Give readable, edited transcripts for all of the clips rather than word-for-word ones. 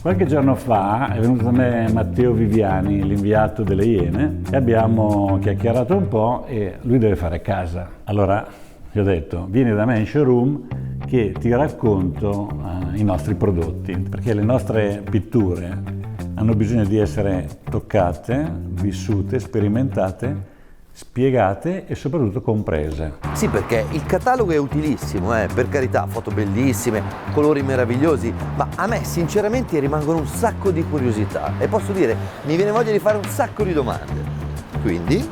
Qualche giorno fa è venuto da me Matteo Viviani, l'inviato delle Iene, e abbiamo chiacchierato un po' e lui deve fare casa. Allora gli ho detto, vieni da me in showroom che ti racconto i nostri prodotti, perché le nostre pitture hanno bisogno di essere toccate, vissute, sperimentate, spiegate e soprattutto comprese. Sì, perché il catalogo è utilissimo, per carità, foto bellissime, colori meravigliosi, ma a me sinceramente rimangono un sacco di curiosità e posso dire, mi viene voglia di fare un sacco di domande. Quindi...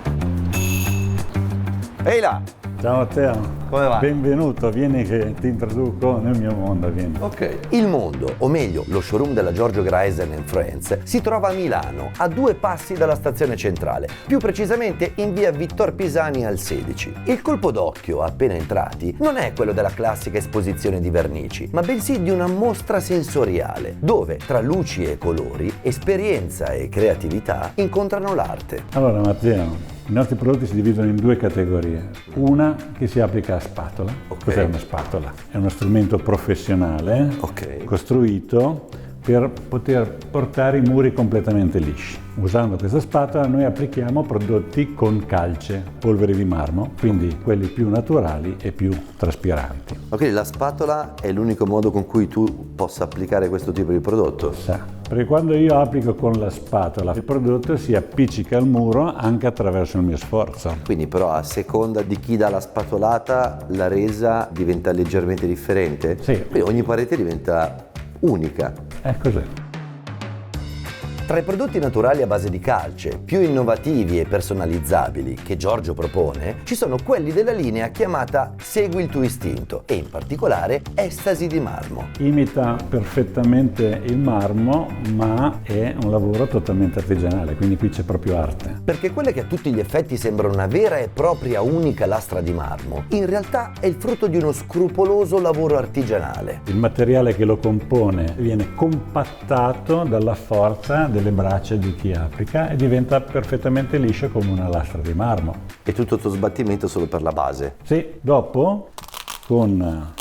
Ehi là! Ciao Matteo! Come va? Benvenuto, vieni che ti introduco nel mio mondo, vieni. Ok. Il mondo, o meglio, lo showroom della Giorgio Greisen Friends, si trova a Milano, a 2 passi dalla stazione centrale, più precisamente in via Vittor Pisani al 16. Il colpo d'occhio, appena entrati, non è quello della classica esposizione di vernici, ma bensì di una mostra sensoriale, dove tra luci e colori, esperienza e creatività incontrano l'arte. Allora Matteo, i nostri prodotti si dividono in 2 categorie. Una che si applica a spatola. Ok. Cos'è una spatola? È uno strumento professionale Ok. costruito per poter portare i muri completamente lisci. Usando questa spatola noi applichiamo prodotti con calce, polvere di marmo, quindi quelli più naturali e più traspiranti. Ok, la spatola è l'unico modo con cui tu possa applicare questo tipo di prodotto? Perché quando io applico con la spatola il prodotto si appiccica al muro anche attraverso il mio sforzo. Quindi però a seconda di chi dà la spatolata la resa diventa leggermente differente? Sì. Quindi ogni parete diventa unica. È così. Tra i prodotti naturali a base di calce, più innovativi e personalizzabili che Giorgio propone, ci sono quelli della linea chiamata Segui il tuo istinto e in particolare Estasi di marmo. Imita perfettamente il marmo, ma è un lavoro totalmente artigianale, quindi qui c'è proprio arte. Perché quella che a tutti gli effetti sembra una vera e propria unica lastra di marmo, in realtà è il frutto di uno scrupoloso lavoro artigianale. Il materiale che lo compone viene compattato dalla forza delle braccia di chi applica e diventa perfettamente liscio come una lastra di marmo. E tutto questo sbattimento solo per la base. Sì, dopo con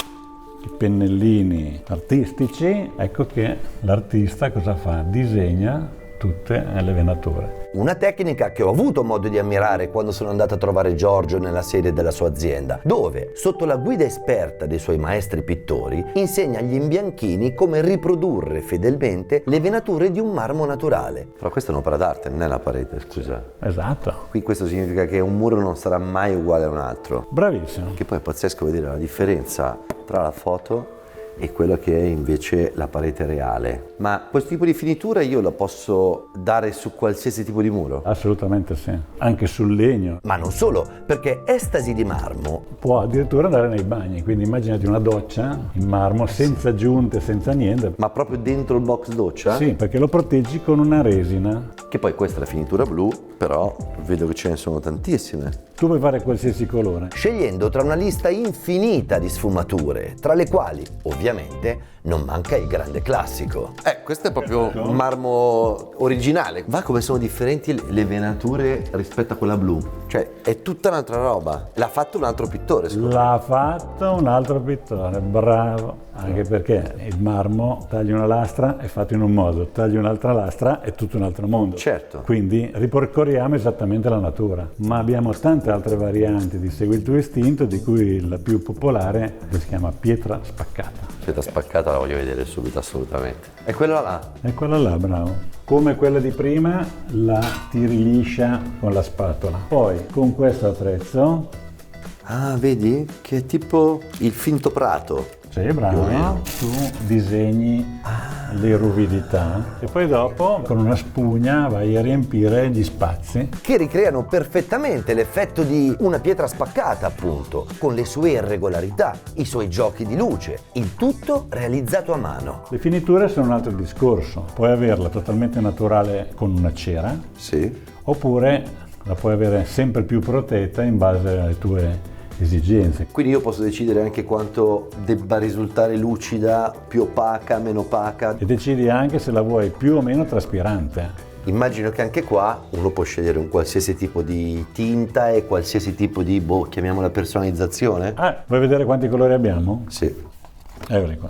i pennellini artistici, ecco che l'artista cosa fa? Disegna tutte le venature. Una tecnica che ho avuto modo di ammirare quando sono andato a trovare Giorgio nella sede della sua azienda, dove, sotto la guida esperta dei suoi maestri pittori, insegna agli imbianchini come riprodurre fedelmente le venature di un marmo naturale. Però questa è un'opera d'arte, non è la parete, scusa. Esatto. Qui questo significa che un muro non sarà mai uguale a un altro. Bravissimo. Che poi è pazzesco vedere la differenza tra la foto e quello che è invece la parete reale. Ma questo tipo di finitura io la posso dare su qualsiasi tipo di muro? Assolutamente sì, anche sul legno. Ma non solo, perché Estasi di marmo Può addirittura andare nei bagni, quindi immaginati una doccia in marmo senza aggiunte, senza niente. ma proprio dentro il box doccia? Sì, perché lo proteggi con una resina. Che poi questa è la finitura blu, però vedo che ce ne sono tantissime. Tu puoi fare qualsiasi colore. Scegliendo tra una lista infinita di sfumature, tra le quali, ovviamente, non manca il grande classico. Questo è proprio un marmo originale. Va come sono differenti le venature rispetto a quella blu. Cioè, è tutta un'altra roba. L'ha fatto un altro pittore, scusa. L'ha fatto un altro pittore, bravo. Anche perché il marmo tagli una lastra è fatto in un modo, tagli un'altra lastra è tutto un altro mondo. Certo. Quindi ripercorriamo esattamente la natura. Ma abbiamo tante altre varianti di Segui il tuo istinto, di cui la più popolare si chiama pietra spaccata. Pietra spaccata la voglio vedere subito, assolutamente. E quella là? E quella là, bravo. Come quella di prima, la tiri liscia con la spatola. Poi con questo attrezzo, Ah, vedi? Che è tipo il finto prato. sì, bravo, tu disegni le ruvidità e poi dopo con una spugna vai a riempire gli spazi. Che ricreano perfettamente l'effetto di una pietra spaccata, appunto, con le sue irregolarità, i suoi giochi di luce, il tutto realizzato a mano. Le finiture sono un altro discorso, puoi averla totalmente naturale con una cera, Sì. oppure la puoi avere sempre più protetta in base alle tue esigenze. Quindi io posso decidere anche quanto debba risultare lucida, più opaca, meno opaca. E decidi anche se la vuoi più o meno traspirante. Immagino che anche qua uno può scegliere un qualsiasi tipo di tinta e qualsiasi tipo di, chiamiamola personalizzazione. Vuoi vedere quanti colori abbiamo? Sì. Eccoli qua.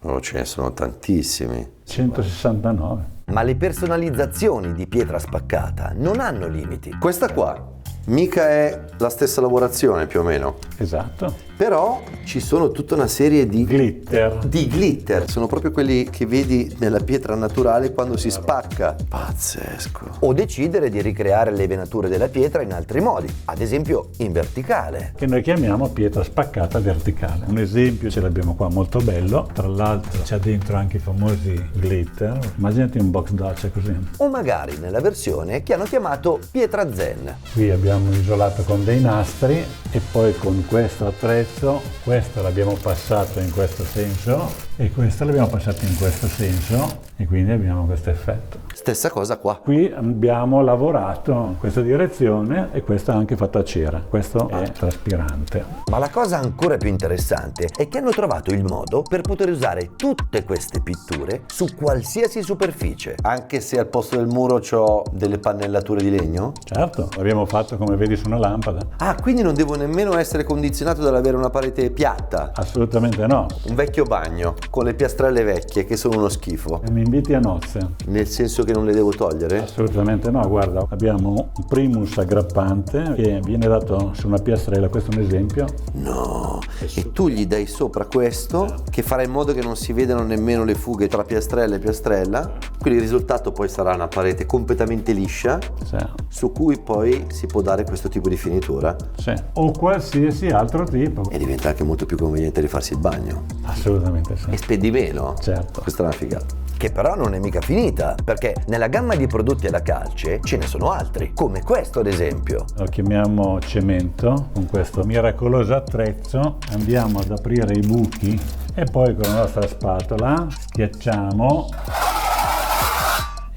Oh, ce ne sono tantissimi. 169. Ma le personalizzazioni di pietra spaccata non hanno limiti. Questa qua mica è la stessa lavorazione più o meno. Esatto. Però ci sono tutta una serie di Glitter. glitter. Sono proprio quelli che vedi nella pietra naturale quando si spacca. Pazzesco. O decidere di ricreare le venature della pietra in altri modi, ad esempio in verticale. Che noi chiamiamo pietra spaccata verticale. Un esempio ce l'abbiamo qua molto bello, tra l'altro c'ha dentro anche i famosi glitter. Immaginati un box doccia così. O magari nella versione che hanno chiamato pietra zen. Qui abbiamo isolato con dei nastri e poi con questo attrezzo, questo l'abbiamo passato in questo senso e questo l'abbiamo passato in questo senso e quindi abbiamo questo effetto. Stessa cosa qua. Qui abbiamo lavorato in questa direzione e questo è anche fatto a cera, questo è traspirante. Ma la cosa ancora più interessante è che hanno trovato il modo per poter usare tutte queste pitture su qualsiasi superficie. Anche se al posto del muro c'ho delle pannellature di legno? Certo, l'abbiamo fatto come vedi su una lampada. Ah, quindi non devo nemmeno essere condizionato dall'avere una parete piatta? Assolutamente no. Un vecchio bagno con le piastrelle vecchie che sono uno schifo. Mi inviti a nozze? Nel senso che non le devo togliere? Assolutamente no, guarda, abbiamo un primus aggrappante che viene dato su una piastrella, questo è un esempio. No, e tu gli dai sopra questo che farà in modo che non si vedano nemmeno le fughe tra piastrella e piastrella, quindi il risultato poi sarà una parete completamente liscia, Sì. su cui poi si può dare questo tipo di finitura. Sì. O qualsiasi altro tipo. E diventa anche molto più conveniente rifarsi il bagno. Assolutamente sì. E spendi meno. Certo. Questa è una figata. Che però non è mica finita, perché nella gamma di prodotti alla calce ce ne sono altri, come questo ad esempio. Lo chiamiamo cemento, con questo miracoloso attrezzo andiamo ad aprire i buchi e poi con la nostra spatola schiacciamo.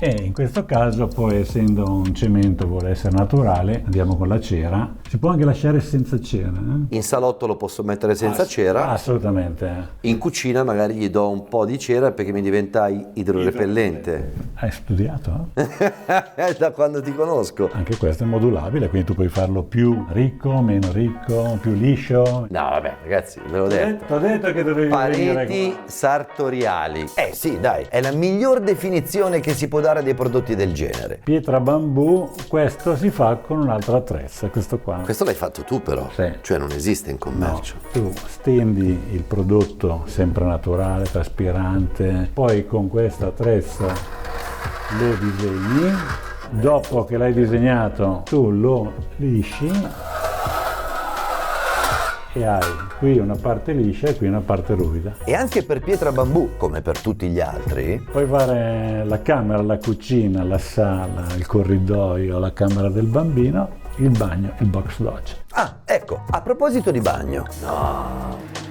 E in questo caso poi, essendo un cemento vuole essere naturale, andiamo con la cera. Si può anche lasciare senza cera. In salotto lo posso mettere senza cera. Assolutamente. In cucina magari gli do un po' di cera perché mi diventa idrorepellente. Hai studiato? Da quando ti conosco. Anche questo è modulabile, quindi tu puoi farlo più ricco, meno ricco, più liscio. No, vabbè, ragazzi, ve l'ho detto. T'ho detto che dovevi venire Pareti qua. sartoriali. Sì, dai, è la miglior definizione che si può dare a dei prodotti del genere. Pietra bambù, questo si fa con un altro attrezzo, questo qua. Questo l'hai fatto tu però, Sì. Cioè non esiste in commercio. Tu stendi il prodotto sempre naturale, traspirante, poi con questo attrezzo lo disegni, dopo che l'hai disegnato tu lo lisci e hai qui una parte liscia e qui una parte ruvida. E anche per pietra bambù, come per tutti gli altri, Puoi fare la camera, la cucina, la sala, il corridoio, la camera del bambino, il bagno, il box doccia. ecco, a proposito di bagno. No.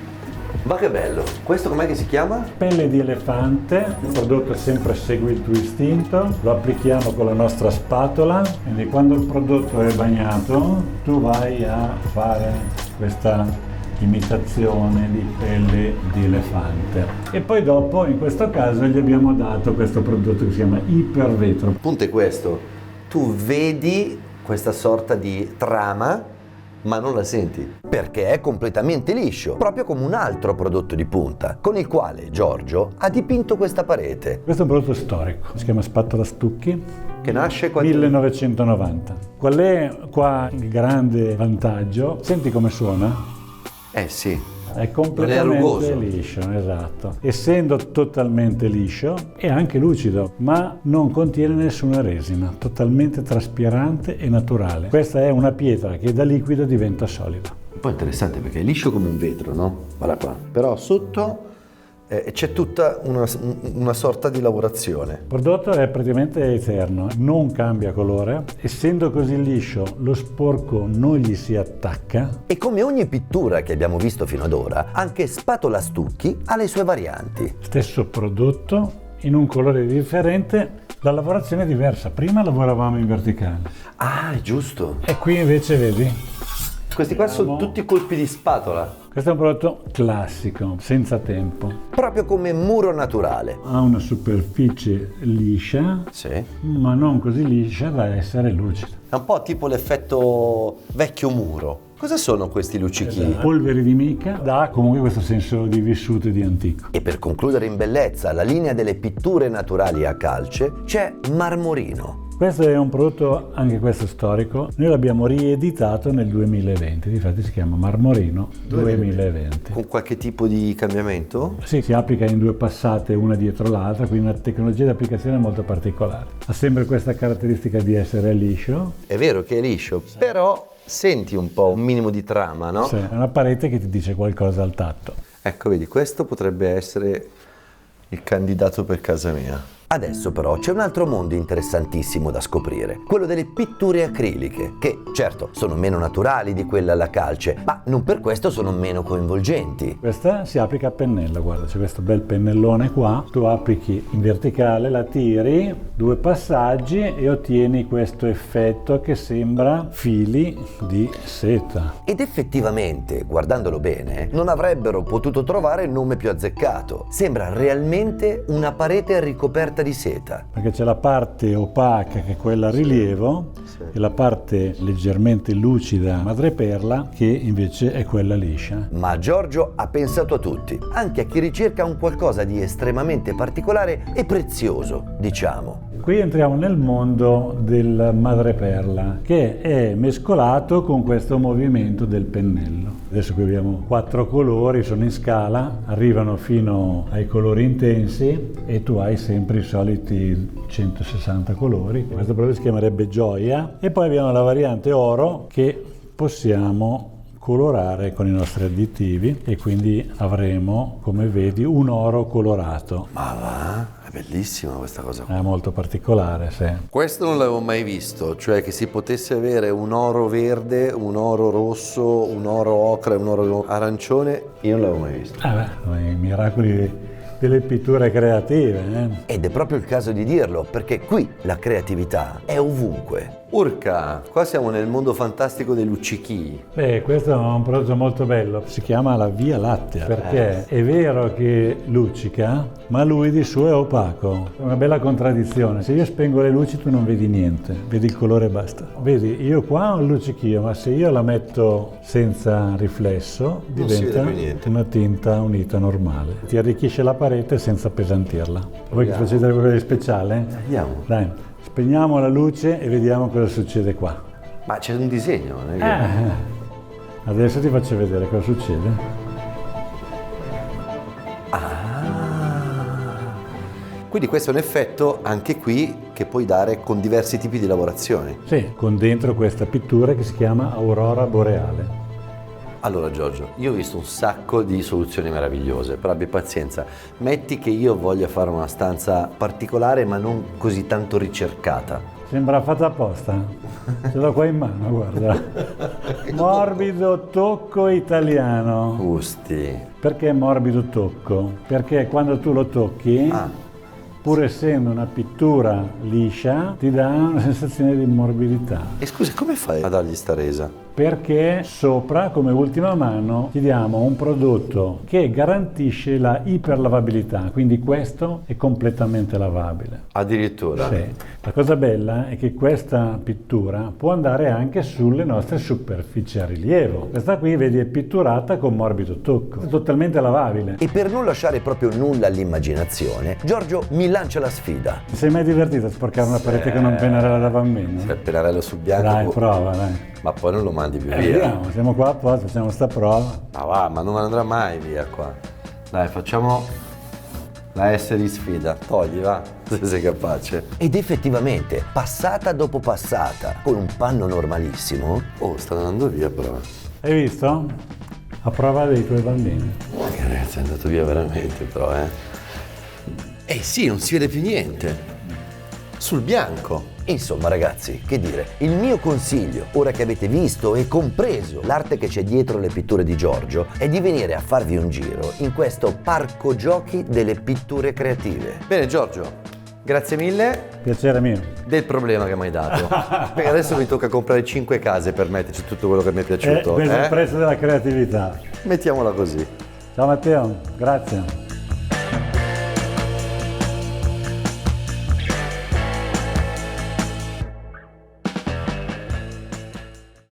Ma che bello. Questo com'è che si chiama? Pelle di elefante, il prodotto sempre segue il tuo istinto, lo applichiamo con la nostra spatola, quindi quando il prodotto è bagnato tu vai a fare questa imitazione di pelle di elefante. E poi dopo, in questo caso, gli abbiamo dato questo prodotto che si chiama Ipervetro. Il punto è questo. Tu vedi questa sorta di trama ma non la senti, perché è completamente liscio, proprio come un altro prodotto di punta, con il quale Giorgio ha dipinto questa parete. Questo è un prodotto storico, si chiama spatola Stucchi, Che nasce 1990. Qual è qua il grande vantaggio? Senti come suona? Sì. È completamente rugoso. liscio, esatto. Essendo totalmente liscio è anche lucido, ma non contiene nessuna resina, totalmente traspirante e naturale. Questa è una pietra che da liquido diventa solida. Poi è interessante perché è liscio come un vetro, no? Guarda qua. Però sotto c'è tutta una sorta di lavorazione. Il prodotto è praticamente eterno, non cambia colore, essendo così liscio lo sporco non gli si attacca. E come ogni pittura che abbiamo visto fino ad ora, anche Spatola Stucchi ha le sue varianti. Stesso prodotto, in un colore differente, la lavorazione è diversa. Prima lavoravamo in verticale. È giusto. E qui invece vedi? Questi qua sono tutti colpi di spatola. Questo è un prodotto classico, senza tempo. Proprio come muro naturale. Ha una superficie liscia, Sì. ma non così liscia da essere lucida. È un po' tipo l'effetto vecchio muro. Cosa sono questi luccichini? Polveri di mica dà comunque questo senso di vissuto e di antico. E per concludere in bellezza la linea delle pitture naturali a calce c'è Marmorino. Questo è un prodotto, anche questo storico, noi l'abbiamo rieditato nel 2020, difatti si chiama Marmorino 2020. Con qualche tipo di cambiamento? Sì, si applica in 2 passate una dietro l'altra, quindi una tecnologia di applicazione molto particolare. Ha sempre questa caratteristica di essere liscio. È vero che è liscio, però senti un po' un minimo di trama, no? Sì, è una parete che ti dice qualcosa al tatto. Ecco, vedi, questo potrebbe essere il candidato per casa mia. Adesso però c'è un altro mondo interessantissimo da scoprire, quello delle pitture acriliche, che certo sono meno naturali di quelle alla calce, ma non per questo sono meno coinvolgenti. Questa si applica a pennello, guarda, c'è questo bel pennellone qua, tu applichi in verticale, la tiri, 2 passaggi e ottieni questo effetto che sembra fili di seta. Ed effettivamente, guardandolo bene, non avrebbero potuto trovare il nome più azzeccato. Sembra realmente una parete ricoperta di seta. Perché c'è la parte opaca che è quella a rilievo e la parte leggermente lucida madreperla che invece è quella liscia. Ma Giorgio ha pensato a tutti, anche a chi ricerca un qualcosa di estremamente particolare e prezioso, diciamo. Qui entriamo nel mondo del madreperla che è mescolato con questo movimento del pennello. Adesso qui abbiamo 4 colori, sono in scala, arrivano fino ai colori intensi e tu hai sempre i soliti 160 colori. Questo prodotto si chiamerebbe Gioia e poi abbiamo la variante oro che possiamo colorare con i nostri additivi e quindi avremo, come vedi, un oro colorato. Ma va, è bellissima questa cosa qua. È molto particolare, sì. Questo non l'avevo mai visto, cioè che si potesse avere un oro verde, un oro rosso, un oro ocra e un oro arancione, io non l'avevo mai visto. I miracoli delle pitture creative. Ed è proprio il caso di dirlo, perché qui la creatività è ovunque. Urca, qua siamo nel mondo fantastico dei luccichi. Questo è un prodotto molto bello, si chiama la Via Lattea, perché è vero che luccica, ma lui di suo è opaco. È una bella contraddizione, se io spengo le luci tu non vedi niente, vedi il colore e basta. Vedi, io qua ho il luccichio, ma se io la metto senza riflesso diventa una tinta unita normale. Ti arricchisce la parete senza appesantirla. Vuoi che ti faccia vedere qualcosa di speciale? Andiamo. Dai, spegniamo la luce e vediamo cosa succede qua. Ma c'è un disegno, non è che... Adesso ti faccio vedere cosa succede. Quindi questo è un effetto anche qui che puoi dare con diversi tipi di lavorazioni. Sì, con dentro questa pittura che si chiama Aurora Boreale. Allora Giorgio, io ho visto un sacco di soluzioni meravigliose, però abbi pazienza. Metti che io voglia fare una stanza particolare ma non così tanto ricercata. Sembra fatta apposta. Ce l'ho qua in mano, guarda. Morbido tocco italiano. Gusti. Perché morbido tocco? Perché quando tu lo tocchi, pur essendo una pittura liscia, ti dà una sensazione di morbidità. E scusa, come fai a dargli sta resa? Perché sopra, come ultima mano, ti diamo un prodotto che garantisce la iperlavabilità, quindi questo è completamente lavabile. Addirittura? Sì. La cosa bella è che questa pittura può andare anche sulle nostre superfici a rilievo. Questa qui, vedi, è pitturata con morbido tocco, è totalmente lavabile. E per non lasciare proprio nulla all'immaginazione, Giorgio mi lancia la sfida. Ti sei mai divertito a sporcare una parete con un pennarello da bambino? Il pennarello sul bianco. Dai, prova, dai. Ma poi non lo mandi più via. Vediamo, siamo qua apposta, facciamo sta prova. Ma va, ma non andrà mai via qua. Dai, facciamo la S di sfida. Togli, va, se sei capace. Ed effettivamente, passata dopo passata, con un panno normalissimo. Oh, sta andando via però. Hai visto? A prova dei tuoi bambini. Ragazzi, è andato via veramente però, sì, non si vede più niente. Sul bianco. Insomma ragazzi, che dire, il mio consiglio, ora che avete visto e compreso l'arte che c'è dietro le pitture di Giorgio, è di venire a farvi un giro in questo parco giochi delle pitture creative. Bene Giorgio, grazie mille. Piacere mio. Del problema che mi hai dato. Perché adesso mi tocca comprare 5 case per metterci tutto quello che mi è piaciuto. Questo è il prezzo della creatività. Mettiamola così. Ciao Matteo, grazie.